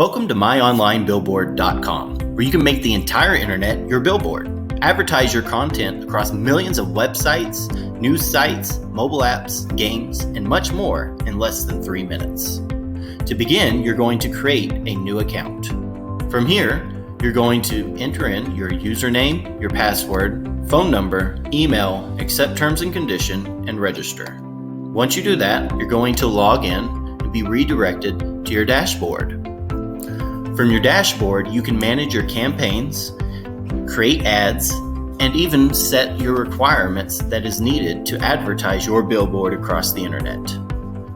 Welcome to myonlinebillboard.com, where you can make the entire internet your billboard. Advertise your content across millions of websites, news sites, mobile apps, games, and much more in less than 3 minutes. To begin, you're going to create a new account. From here, you're going to enter in your username, your password, phone number, email, accept terms and conditions, and register. Once you do that, you're going to log in and be redirected to your dashboard. From your dashboard, you can manage your campaigns, create ads, and even set your requirements that is needed to advertise your billboard across the internet.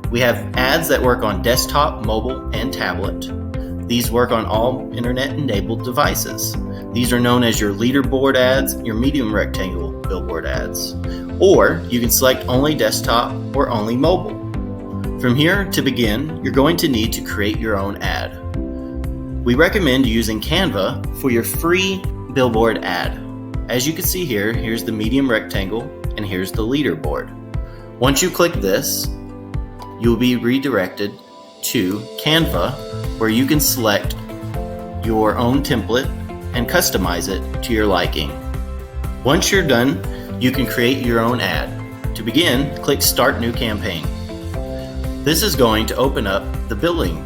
We have ads that work on desktop, mobile, and tablet. These work on all internet-enabled devices. These are known as your leaderboard ads, your medium rectangle billboard ads. Or you can select only desktop or only mobile. From here, to begin, you're going to need to create your own ad. We recommend using Canva for your free billboard ad. As you can see here, here's the medium rectangle and here's the leaderboard. Once you click this, you'll be redirected to Canva, where you can select your own template and customize it to your liking. Once you're done, you can create your own ad. To begin, click Start New Campaign. This is going to open up the billing.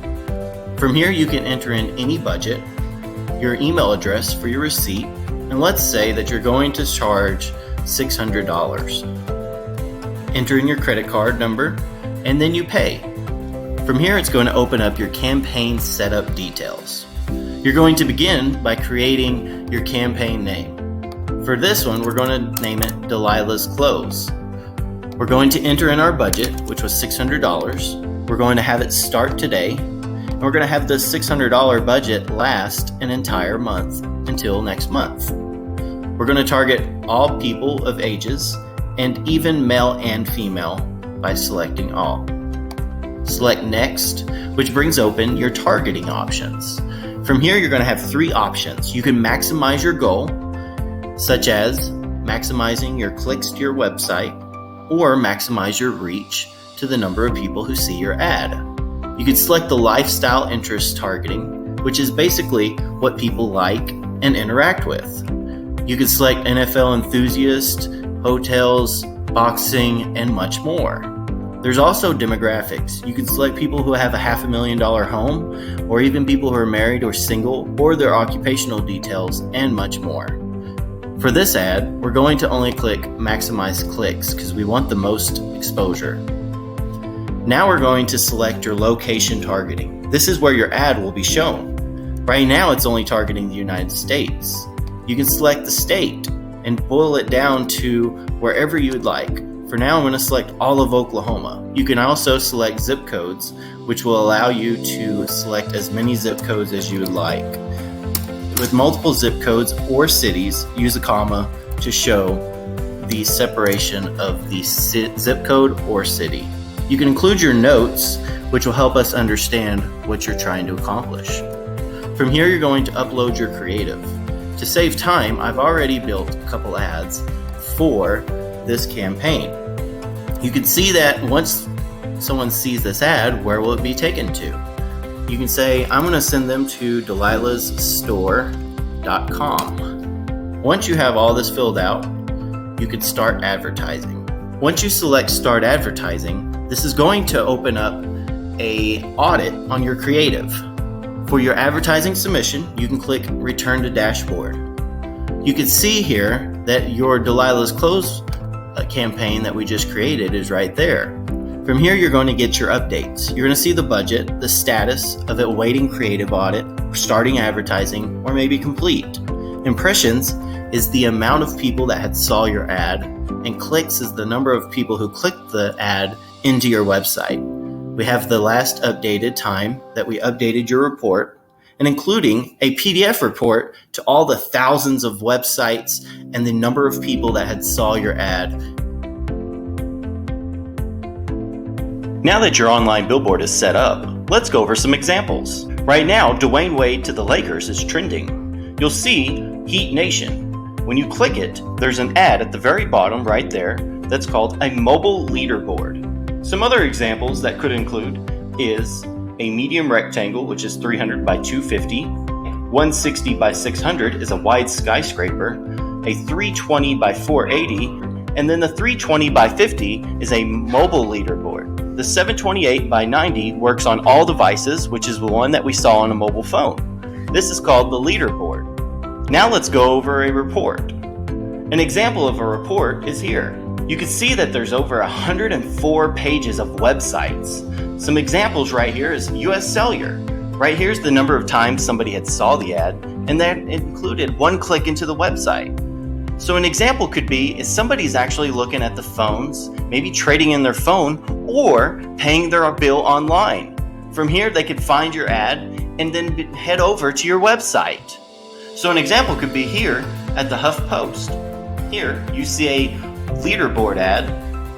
From here, you can enter in any budget, your email address for your receipt, and let's say that you're going to charge $600. Enter in your credit card number, and then you pay. From here, it's going to open up your campaign setup details. You're going to begin by creating your campaign name. For this one, we're going to name it Delilah's Clothes. We're going to enter in our budget, which was $600. We're going to have it start today. And we're going to have the $600 budget last an entire month until next month. We're going to target all people of ages and even male and female by selecting all. Select Next, which brings open your targeting options. From here, you're going to have 3 options. You can maximize your goal, such as maximizing your clicks to your website, or maximize your reach to the number of people who see your ad. You can select the lifestyle interest targeting, which is basically what people like and interact with. You can select NFL enthusiast, hotels, boxing, and much more. There's also demographics. You can select people who have a $500,000 home, or even people who are married or single, or their occupational details, and much more. For this ad, we're going to only click Maximize Clicks because we want the most exposure. Now we're going to select your location targeting. This is where your ad will be shown. Right now it's only targeting the United States. You can select the state and boil it down to wherever you would like. For now, I'm going to select all of Oklahoma. You can also select zip codes, which will allow you to select as many zip codes as you would like. With multiple zip codes or cities, use a comma to show the separation of the zip code or city. You can include your notes, which will help us understand what you're trying to accomplish. From here, you're going to upload your creative. To save time, I've already built a couple ads for this campaign. You can see that once someone sees this ad, where will it be taken to? You can say, I'm going to send them to delilahsstore.com. Once you have all this filled out, you can start advertising. Once you select Start Advertising, this is going to open up an audit on your creative. For your advertising submission, you can click Return to Dashboard. You can see here that your Delilah's Clothes campaign that we just created is right there. From here, you're going to get your updates. You're going to see the budget, the status of it awaiting creative audit, starting advertising, or maybe complete. Impressions is the amount of people that had saw your ad, and clicks is the number of people who clicked the ad into your website. We have the last updated time that we updated your report, and including a PDF report to all the thousands of websites and the number of people that had saw your ad. Now that your online billboard is set up, let's go over some examples. Right now, Dwayne Wade to the Lakers is trending. You'll see Heat Nation. When you click it, there's an ad at the very bottom right there that's called a mobile leaderboard. Some other examples that could include is a medium rectangle, which is 300 by 250, 160 by 600 is a wide skyscraper, a 320 by 480, and then the 320 by 50 is a mobile leaderboard. The 728 by 90 works on all devices, which is the one that we saw on a mobile phone. This is called the leaderboard. Now let's go over a report. An example of a report is here. You can see that there's over 104 pages of websites. Some examples right here is US Cellular. Right here's the number of times somebody had saw the ad, and that included one click into the website. So an example could be if somebody's actually looking at the phones, maybe trading in their phone or paying their bill online. From here, they could find your ad and then head over to your website. So an example could be here at the Huff Post. Here you see a leaderboard ad,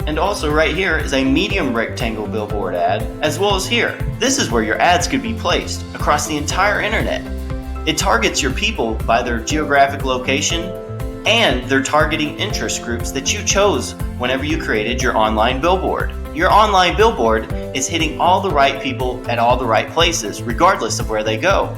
and also right here is a medium rectangle billboard ad, as well as here. This is where your ads could be placed across the entire internet. It targets your people by their geographic location, and they're targeting interest groups that you chose whenever you created your online billboard. Your online billboard is hitting all the right people at all the right places, regardless of where they go.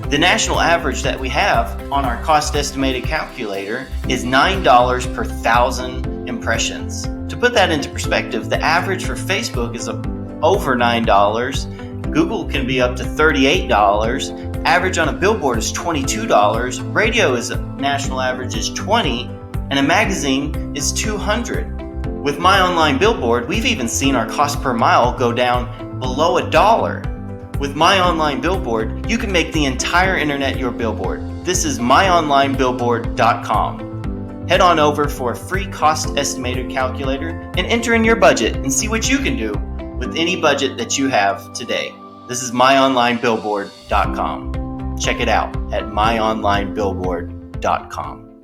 The national average that we have on our cost estimated calculator is $9 per 1,000 impressions. To put that into perspective, the average for Facebook is over $9, Google can be up to $38, average on a billboard is $22, radio is a national average is $20, and a magazine is $200. With My Online Billboard, we've even seen our cost per mile go down below $1. With My Online Billboard, you can make the entire internet your billboard. This is myonlinebillboard.com. Head on over for a free cost estimator calculator and enter in your budget and see what you can do with any budget that you have today. This is myonlinebillboard.com. Check it out at myonlinebillboard.com.